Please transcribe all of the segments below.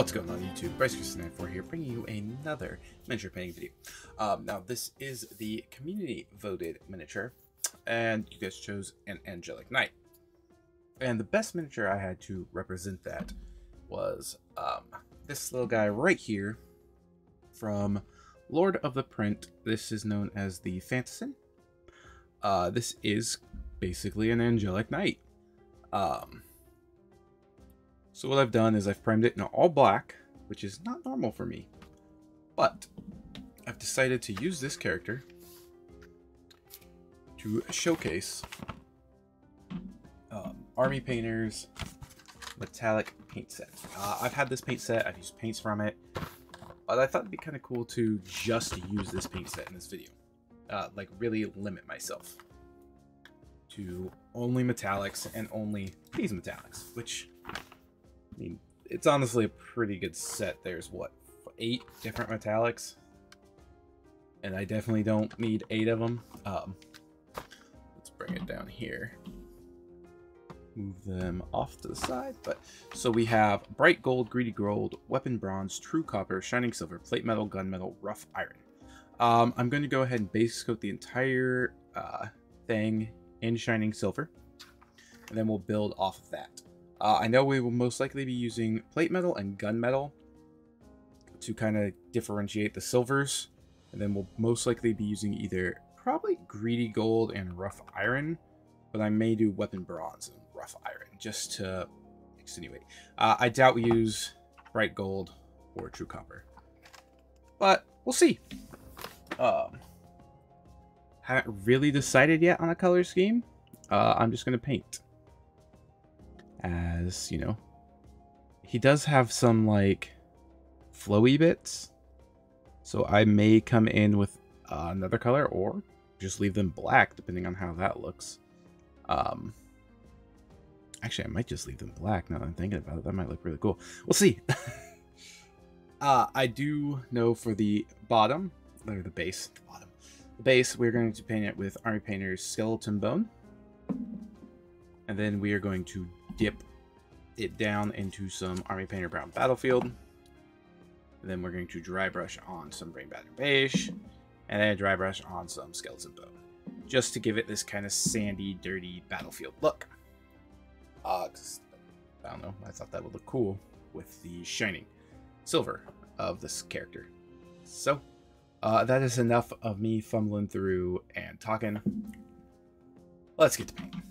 What's going on YouTube? Bryce94 here, bringing you another miniature painting video. Now this is the community voted miniature, and you guys chose an Angelic Knight. And the best miniature I had to represent that was this little guy right here from Lord of the Print. This is known as the Fantasin. This is basically an Angelic Knight. So what I've done is I've primed it in all black, which is not normal for me. But I've decided to use this character to showcase Army Painter's metallic paint set. I've had this paint set, I've used paints from it, but I thought it'd be kind of cool to just use this paint set in this video. Like really limit myself to only metallics and only these metallics, which, I mean, it's honestly a pretty good set. There's what, 8 different metallics, and I definitely don't need 8 of them. Let's bring it down here. Move them off to the side. But so we have bright gold, greedy gold, weapon bronze, true copper, shining silver, plate metal, gunmetal, rough iron. I'm going to go ahead and base coat the entire thing in shining silver, and then we'll build off of that. I know we will most likely be using plate metal and gunmetal to kind of differentiate the silvers, and then we'll most likely be using either probably greedy gold and rough iron, but I may do weapon bronze and rough iron just to extenuate. I doubt we use bright gold or true copper, but we'll see. Haven't really decided yet on a color scheme. I'm just going to paint. As, you know, he does have some, like, flowy bits. So I may come in with another color or just leave them black, depending on how that looks. Actually, I might just leave them black now that I'm thinking about it. That might look really cool. We'll see. I do know for the bottom, or the base, the base, we're going to paint it with Army Painter's Skeleton Bone. And then we are going to dip it down into some Army Painter Brown Battlefield. And then we're going to dry brush on some Rain Batter Beige. And then dry brush on some Skeleton Bone. Just to give it this kind of sandy, dirty battlefield look. I don't know, I thought that would look cool with the shining silver of this character. So, that is enough of me fumbling through and talking. Let's get to painting.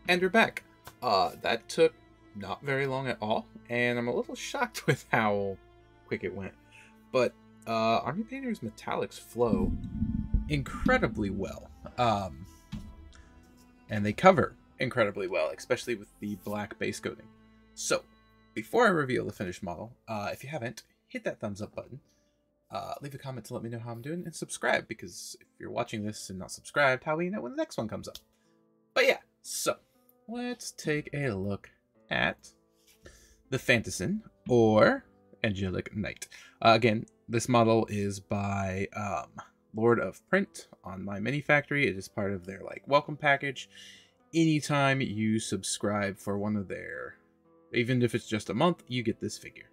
And we're back. That took not very long at all, and I'm a little shocked with how quick it went. But Army Painter's metallics flow incredibly well. And they cover incredibly well, especially with the black base coating. So, before I reveal the finished model, if you haven't, hit that thumbs up button. Leave a comment to let me know how I'm doing, and subscribe, because if you're watching this and not subscribed, how will you know when the next one comes up? But yeah, so let's take a look at the Fantasin, or Angelic Knight. Again, this model is by Lord of Print on My Mini Factory. It is part of their welcome package. Anytime you subscribe for one of their, even if it's just a month, you get this figure.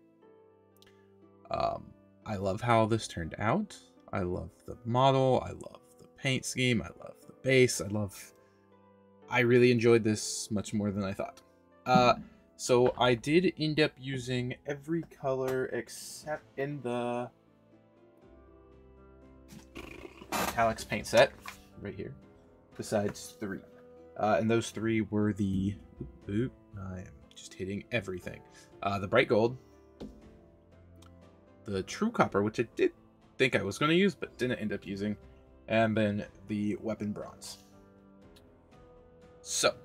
I love how this turned out. I love the model. I love the paint scheme. I love the base. I really enjoyed this much more than I thought. So I did end up using every color except in the metallics paint set right here, besides 3. And those 3 were the, I am just hitting everything. The bright gold, the true copper, which I did think I was going to use but didn't end up using, and then the weapon bronze. So,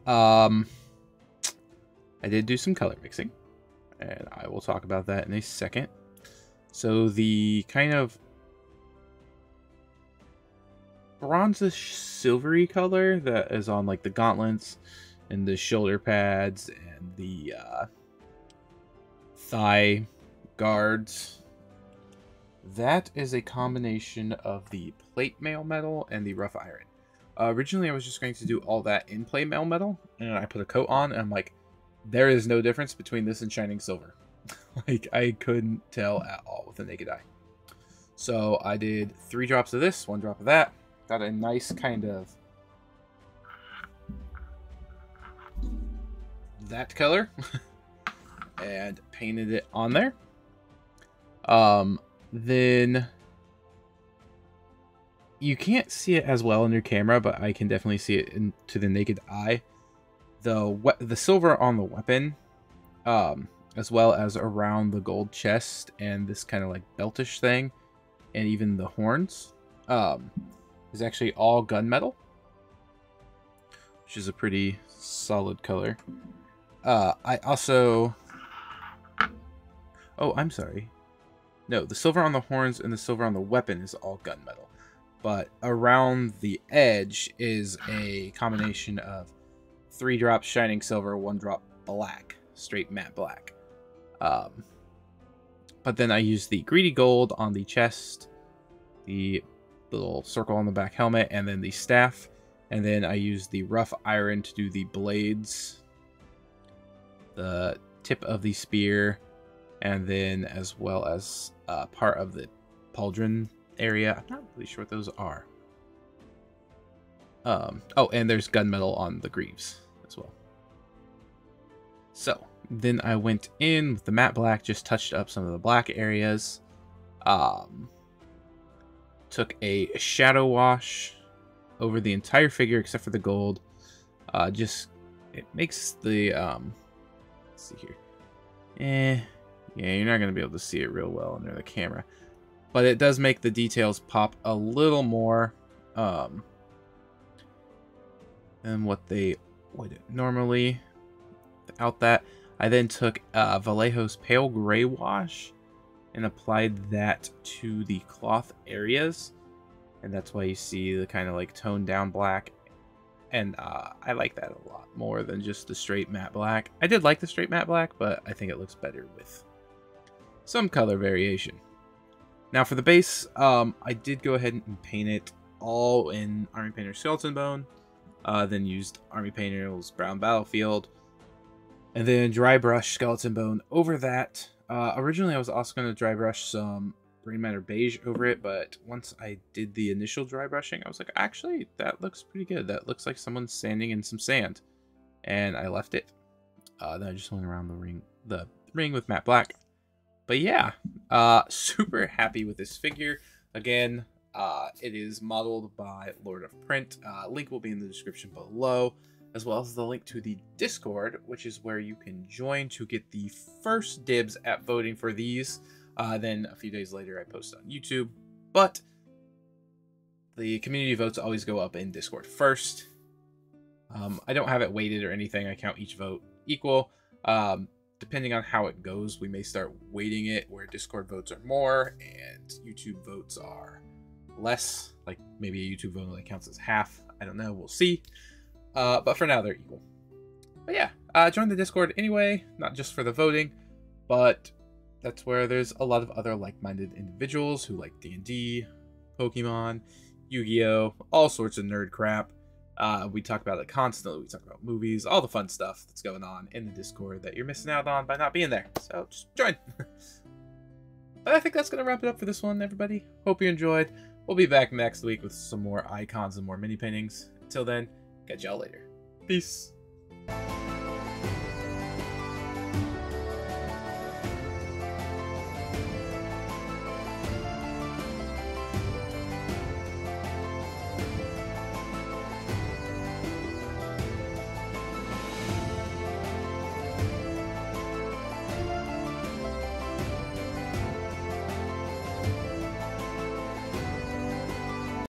I did do some color mixing, and I will talk about that in a second. So the kind of bronzish silvery color that is on the gauntlets and the shoulder pads and the thigh guards, that is a combination of the plate mail metal and the rough iron. Originally I was just going to do all that in plate mail metal, and I put a coat on, and I'm like, there is no difference between this and shining silver. I couldn't tell at all with the naked eye. So I did 3 drops of this, 1 drop of that. Got a nice kind of that color and painted it on there. Then you can't see it as well in your camera, but I can definitely see it to the naked eye. The silver on the weapon, as well as around the gold chest and this kind of beltish thing, and even the horns, is actually all gunmetal, which is a pretty solid color. I also... Oh, I'm sorry. No, the silver on the horns and the silver on the weapon is all gunmetal. But around the edge is a combination of 3 drops shining silver, 1 drop black, straight matte black. But then I used the greedy gold on the chest, the little circle on the back helmet, and then the staff. And then I used the rough iron to do the blades, the tip of the spear, and then as well as part of the pauldron area. I'm not really sure what those are. Oh, and there's gunmetal on the greaves as well. So then I went in with the matte black, just touched up some of the black areas. Took a shadow wash over the entire figure except for the gold. It makes the let's see here. Yeah, you're not gonna be able to see it real well under the camera, but it does make the details pop a little more than what they would normally. Without that, I then took Vallejo's pale gray wash and applied that to the cloth areas, and that's why you see the kind of toned down black. And I like that a lot more than just the straight matte black. I did like the straight matte black, but I think it looks better with some color variation. Now for the base, I did go ahead and paint it all in Army Painter Skeleton Bone, then used Army Painter's Brown Battlefield, and then dry brush Skeleton Bone over that. Originally I was also going to dry brush some Brain Matter Beige over it, but once I did the initial dry brushing, I was like, actually, that looks pretty good. That looks like someone's standing in some sand. And I left it. Then I just went around the ring with matte black. But yeah, super happy with this figure. Again, It is modeled by Lord of Print. Link will be in the description below, as well as the link to the Discord, which is where you can join to get the first dibs at voting for these. Then a few days later, I post on YouTube. But the community votes always go up in Discord first. I don't have it weighted or anything. I count each vote equal. Depending on how it goes, we may start weighting it where Discord votes are more and YouTube votes are less. Like maybe a YouTube vote only counts as half. I don't know. We'll see. But for now, they're equal. But yeah, join the Discord anyway, not just for the voting, but that's where there's a lot of other like-minded individuals who like D&D, Pokemon, Yu-Gi-Oh!, all sorts of nerd crap. We talk about it constantly. We talk about movies, all the fun stuff that's going on in the Discord that you're missing out on by not being there. So just join. But I think that's going to wrap it up for this one, everybody. Hope you enjoyed. We'll be back next week with some more icons and more mini paintings. Until then, catch y'all later. Peace.